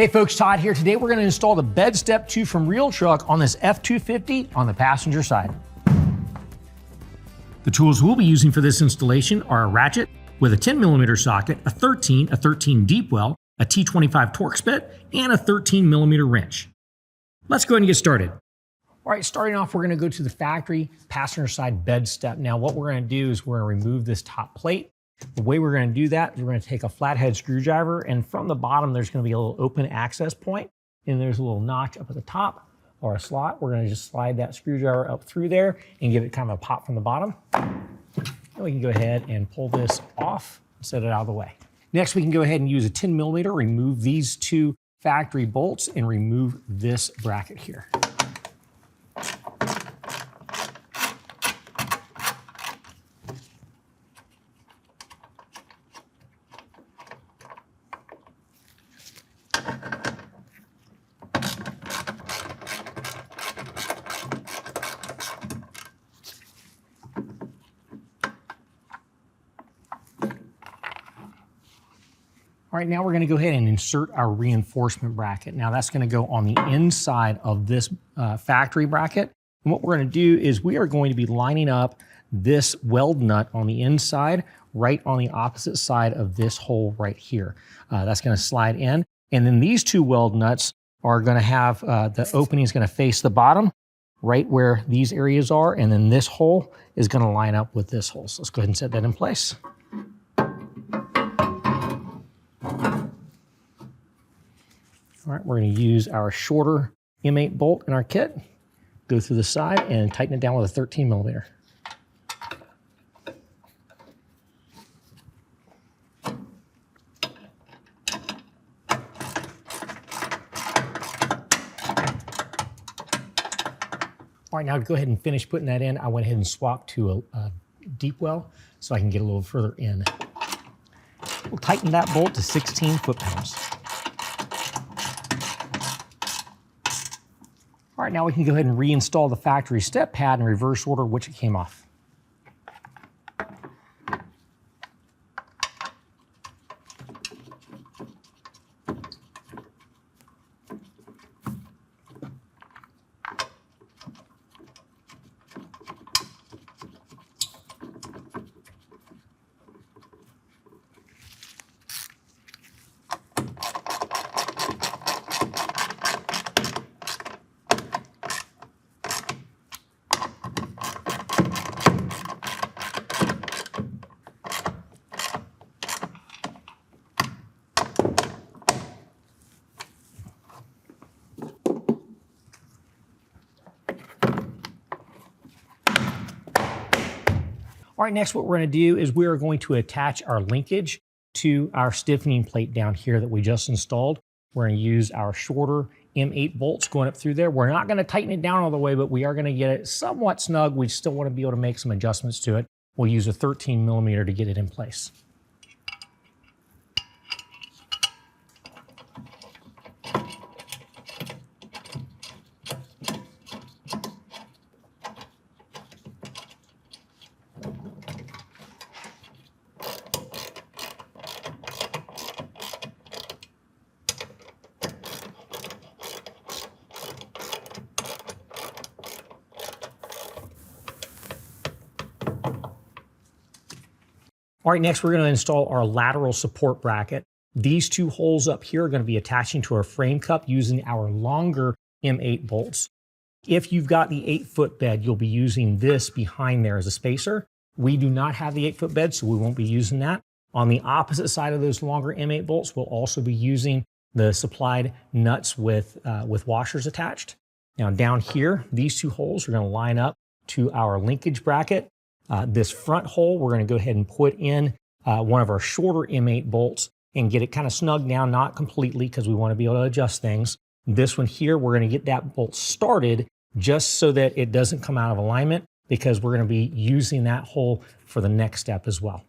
Hey folks, Todd here. Today we're going to install the BedStep2 from RealTruck on this F-250 on the passenger side. The tools we'll be using for this installation are a ratchet with a 10mm socket, a 13 deep well, a T25 Torx bit, and a 13mm wrench. Let's go ahead and get started. All right, starting off, we're going to go to the factory passenger side bed step. Now what we're going to do is we're going to remove this top plate. The way we're going to do that is we're going to take a flathead screwdriver, and from the bottom there's going to be a little open access point, and there's a little notch up at the top or a slot. We're going to just slide that screwdriver up through there and give it kind of a pop from the bottom. And we can go ahead and pull this off and set it out of the way. Next, we can go ahead and use a 10mm, remove these two factory bolts, and remove this bracket here. All right, now we're going to go ahead and insert our reinforcement bracket. Now that's going to go on the inside of this factory bracket. And what we're going to do is we are going to be lining up this weld nut on the inside, right on the opposite side of this hole right here. That's going to slide in. And then these two weld nuts are going to have, the opening is going to face the bottom, right where these areas are. And then this hole is going to line up with this hole. So let's go ahead and set that in place. All right, we're going to use our shorter M8 bolt in our kit, go through the side and tighten it down with a 13mm. All right, now to go ahead and finish putting that in, I went ahead and swapped to a deep well so I can get a little further in. We'll tighten that bolt to 16 foot-pounds. All right, now we can go ahead and reinstall the factory step pad in reverse order which it came off. All right, next what we're going to do is we are going to attach our linkage to our stiffening plate down here that we just installed. We're going to use our shorter M8 bolts going up through there. We're not going to tighten it down all the way, but we are going to get it somewhat snug. We still want to be able to make some adjustments to it. We'll use a 13mm to get it in place. All right, next we're going to install our lateral support bracket. These two holes up here are going to be attaching to our frame cup using our longer M8 bolts. If you've got the 8-foot bed, you'll be using this behind there as a spacer. We do not have the 8-foot bed, so we won't be using that. On the opposite side of those longer M8 bolts, we'll also be using the supplied nuts with washers attached. Now down here, these two holes are going to line up to our linkage bracket. This front hole, we're going to go ahead and put in one of our shorter M8 bolts and get it kind of snug down, not completely because we want to be able to adjust things. This one here, we're going to get that bolt started just so that it doesn't come out of alignment because we're going to be using that hole for the next step as well.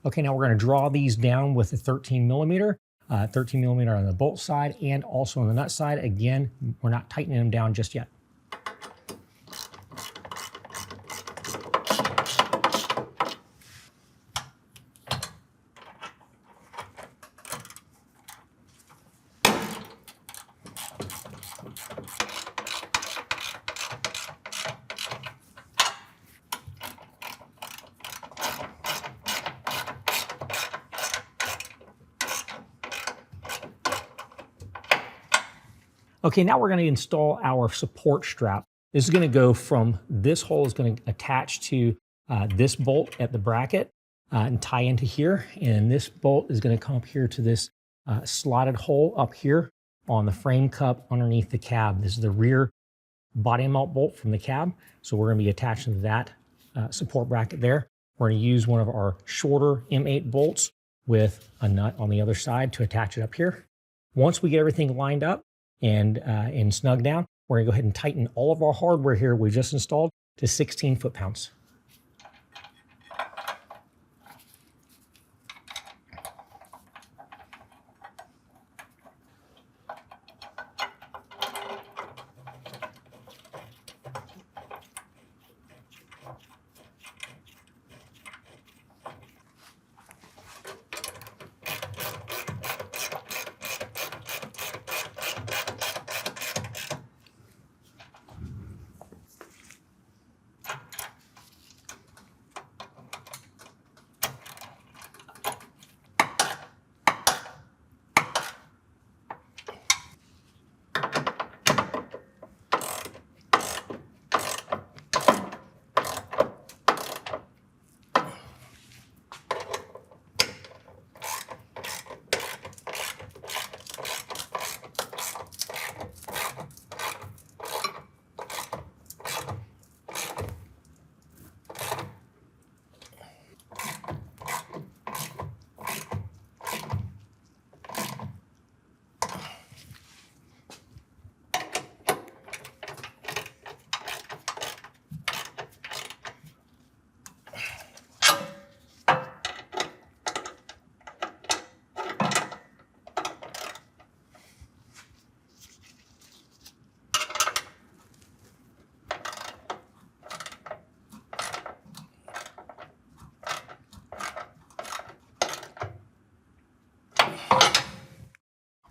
Okay, now we're going to draw these down with a 13 millimeter on the bolt side and also on the nut side. Again, we're not tightening them down just yet. Okay, now we're going to install our support strap. This is going to go from this hole is going to attach to this bolt at the bracket and tie into here. And this bolt is going to come up here to this slotted hole up here on the frame cup underneath the cab. This is the rear body mount bolt from the cab. So we're going to be attaching to that support bracket there. We're going to use one of our shorter M8 bolts with a nut on the other side to attach it up here. Once we get everything lined up and snug down, we're gonna go ahead and tighten all of our hardware here we just installed to 16 foot-pounds.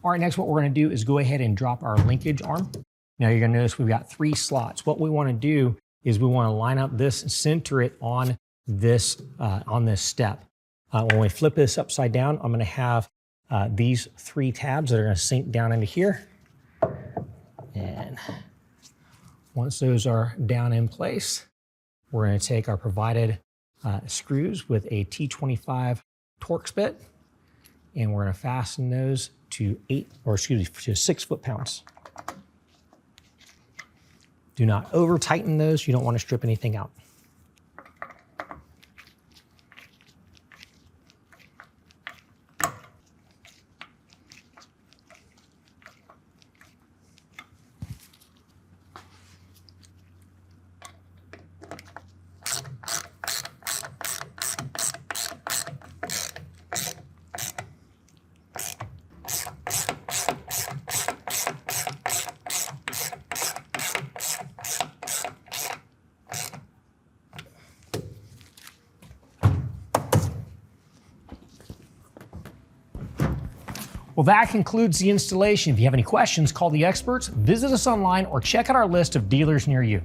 All right, next what we're going to do is go ahead and drop our linkage arm. Now you're going to notice we've got 3 slots. What we want to do is we want to line up this and center it on this step. When we flip this upside down, I'm going to have these 3 tabs that are going to sink down into here. And once those are down in place, we're going to take our provided screws with a T25 Torx bit, and we're going to fasten those to 6 foot-pounds. Do not over tighten those. You don't want to strip anything out. Well, that concludes the installation. If you have any questions, call the experts, visit us online, or check out our list of dealers near you.